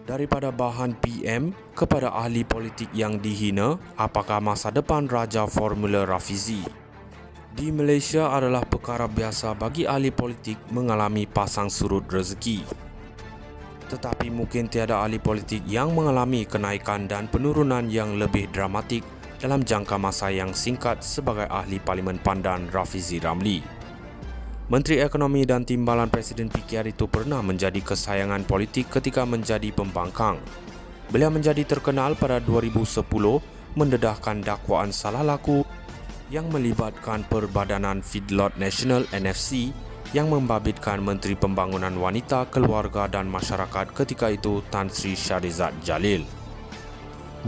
Daripada bahan PM kepada ahli politik yang dihina, apakah masa depan Raja Formula Rafizi? Di Malaysia adalah perkara biasa bagi ahli politik mengalami pasang surut rezeki. Tetapi mungkin tiada ahli politik yang mengalami kenaikan dan penurunan yang lebih dramatik dalam jangka masa yang singkat sebagai ahli Parlimen Pandan Rafizi Ramli. Menteri Ekonomi dan Timbalan Presiden PKR itu pernah menjadi kesayangan politik ketika menjadi pembangkang. Beliau menjadi terkenal pada 2010 mendedahkan dakwaan salah laku yang melibatkan Perbadanan Feedlot Nasional NFC yang membabitkan Menteri Pembangunan Wanita, Keluarga dan Masyarakat ketika itu Tan Sri Shahrizad Jalil.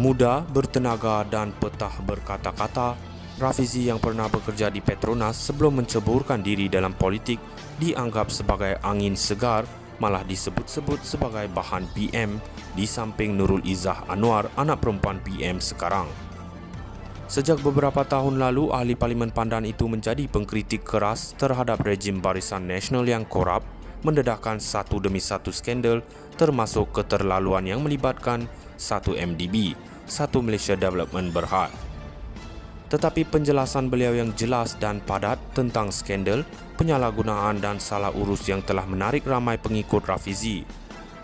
Muda, bertenaga dan petah berkata-kata, Rafizi yang pernah bekerja di Petronas sebelum menceburkan diri dalam politik dianggap sebagai angin segar, malah disebut-sebut sebagai bahan PM di samping Nurul Izzah Anwar, anak perempuan PM sekarang. Sejak beberapa tahun lalu, ahli Parlimen Pandan itu menjadi pengkritik keras terhadap rejim Barisan Nasional yang korup, mendedahkan satu demi satu skandal termasuk keterlaluan yang melibatkan satu MDB, satu Malaysia Development Berhad. Tetapi penjelasan beliau yang jelas dan padat tentang skandal, penyalahgunaan dan salah urus yang telah menarik ramai pengikut Rafizi.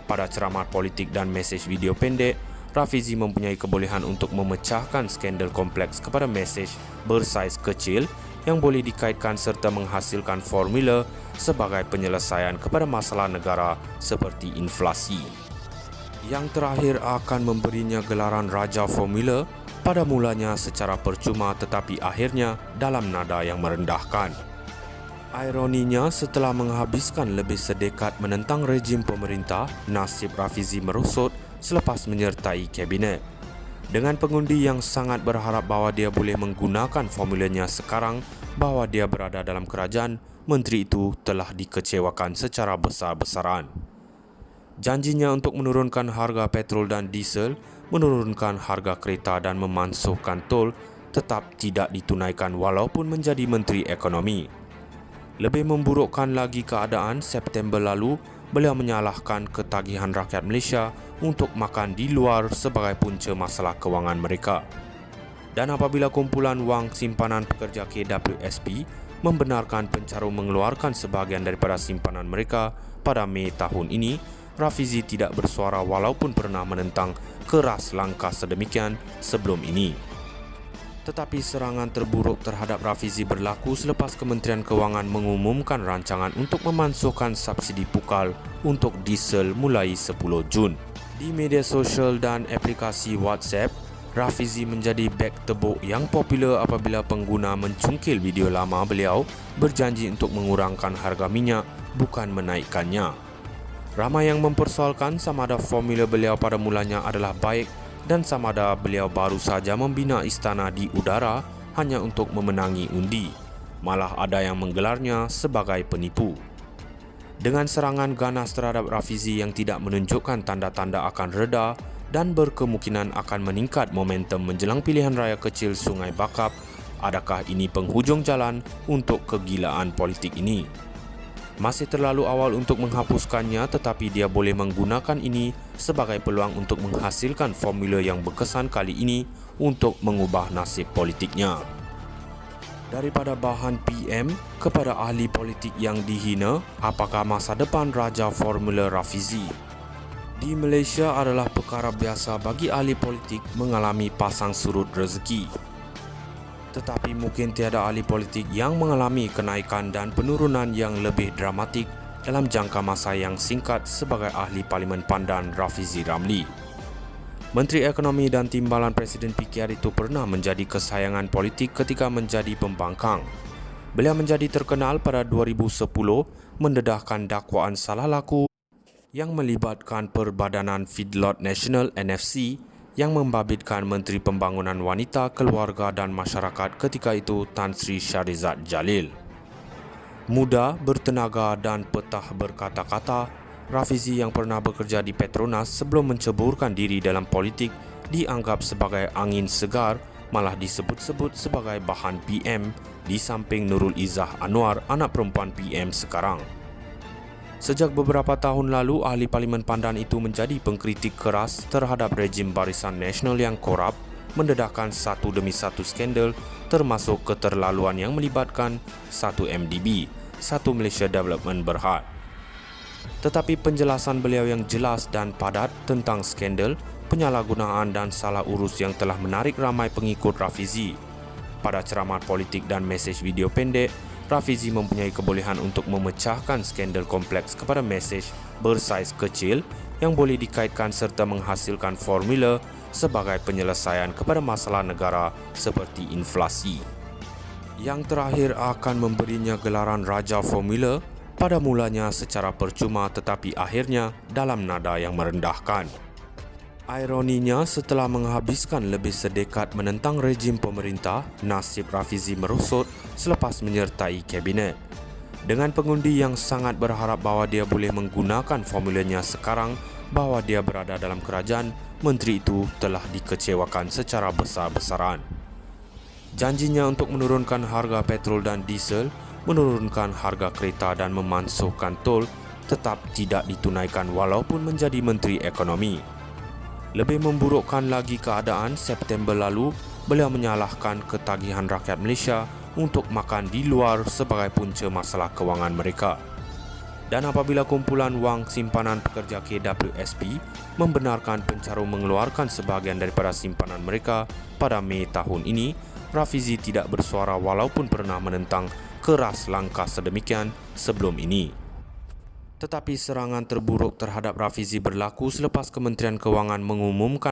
Pada ceramah politik dan mesej video pendek, Rafizi mempunyai kebolehan untuk memecahkan skandal kompleks kepada mesej bersaiz kecil yang boleh dikaitkan serta menghasilkan formula sebagai penyelesaian kepada masalah negara seperti inflasi. Yang terakhir akan memberinya gelaran Raja Formula, pada mulanya secara percuma tetapi akhirnya dalam nada yang merendahkan. Ironinya, setelah menghabiskan lebih sedekat menentang rejim pemerintah, nasib Rafizi merosot selepas menyertai kabinet. Dengan pengundi yang sangat berharap bahawa dia boleh menggunakan formulanya sekarang bahawa dia berada dalam kerajaan, menteri itu telah dikecewakan secara besar-besaran. Janjinya untuk menurunkan harga petrol dan diesel, menurunkan harga kereta dan memansuhkan tol tetap tidak ditunaikan walaupun menjadi Menteri Ekonomi. Lebih memburukkan lagi keadaan, September lalu, beliau menyalahkan ketagihan rakyat Malaysia untuk makan di luar sebagai punca masalah kewangan mereka. Dan apabila kumpulan wang simpanan pekerja KWSP membenarkan pencarum mengeluarkan sebahagian daripada simpanan mereka pada Mei tahun ini, Rafizi tidak bersuara walaupun pernah menentang keras langkah sedemikian sebelum ini. Tetapi serangan terburuk terhadap Rafizi berlaku selepas Kementerian Kewangan mengumumkan rancangan untuk memansuhkan subsidi pukal untuk diesel mulai 10 Jun. Di media sosial dan aplikasi WhatsApp, Rafizi menjadi beg tebuk yang popular apabila pengguna mencungkil video lama beliau berjanji untuk mengurangkan harga minyak, bukan menaikkannya. Ramai yang mempersoalkan sama ada formula beliau pada mulanya adalah baik dan sama ada beliau baru saja membina istana di udara hanya untuk memenangi undi. Malah ada yang menggelarnya sebagai penipu. Dengan serangan ganas terhadap Rafizi yang tidak menunjukkan tanda-tanda akan reda dan berkemungkinan akan meningkat momentum menjelang pilihan raya kecil Sungai Bakap, adakah ini penghujung jalan untuk kegilaan politik ini? Masih terlalu awal untuk menghapuskannya, tetapi dia boleh menggunakan ini sebagai peluang untuk menghasilkan formula yang berkesan kali ini untuk mengubah nasib politiknya. Daripada bahan PM kepada ahli politik yang dihina, apakah masa depan Raja Formula Rafizi? Di Malaysia adalah perkara biasa bagi ahli politik mengalami pasang surut rezeki. Tetapi mungkin tiada ahli politik yang mengalami kenaikan dan penurunan yang lebih dramatik dalam jangka masa yang singkat sebagai ahli Parlimen Pandan Rafizi Ramli. Menteri Ekonomi dan Timbalan Presiden PKR itu pernah menjadi kesayangan politik ketika menjadi pembangkang. Beliau menjadi terkenal pada 2010 mendedahkan dakwaan salah laku yang melibatkan Perbadanan Feedlot Nasional NFC yang membabitkan Menteri Pembangunan Wanita, Keluarga dan Masyarakat ketika itu Tan Sri Shahrizad Jalil. Muda, bertenaga dan petah berkata-kata, Rafizi yang pernah bekerja di Petronas sebelum menceburkan diri dalam politik dianggap sebagai angin segar, malah disebut-sebut sebagai bahan PM di samping Nurul Izzah Anwar, anak perempuan PM sekarang. Sejak beberapa tahun lalu, ahli Parlimen Pandan itu menjadi pengkritik keras terhadap rejim Barisan Nasional yang korup, mendedahkan satu demi satu skandal termasuk keterlaluan yang melibatkan satu MDB, satu Malaysia Development Berhad. Tetapi penjelasan beliau yang jelas dan padat tentang skandal, penyalahgunaan dan salah urus yang telah menarik ramai pengikut Rafizi. Pada ceramah politik dan mesej video pendek, Rafizi mempunyai kebolehan untuk memecahkan skandal kompleks kepada mesej bersaiz kecil yang boleh dikaitkan serta menghasilkan formula sebagai penyelesaian kepada masalah negara seperti inflasi. Yang terakhir akan memberinya gelaran Raja Formula, pada mulanya secara percuma tetapi akhirnya dalam nada yang merendahkan. Ironinya, setelah menghabiskan lebih sedekat menentang rejim pemerintah, nasib Rafizi merosot selepas menyertai kabinet. Dengan pengundi yang sangat berharap bahawa dia boleh menggunakan formulanya sekarang bahawa dia berada dalam kerajaan, menteri itu telah dikecewakan secara besar-besaran. Janjinya untuk menurunkan harga petrol dan diesel, menurunkan harga kereta dan memansuhkan tol tetap tidak ditunaikan walaupun menjadi Menteri Ekonomi. Lebih memburukkan lagi keadaan, September lalu, beliau menyalahkan ketagihan rakyat Malaysia untuk makan di luar sebagai punca masalah kewangan mereka. Dan apabila kumpulan wang simpanan pekerja KWSP membenarkan pencarum mengeluarkan sebahagian daripada simpanan mereka pada Mei tahun ini, Rafizi tidak bersuara walaupun pernah menentang keras langkah sedemikian sebelum ini. Tetapi serangan terburuk terhadap Rafizi berlaku selepas Kementerian Kewangan mengumumkan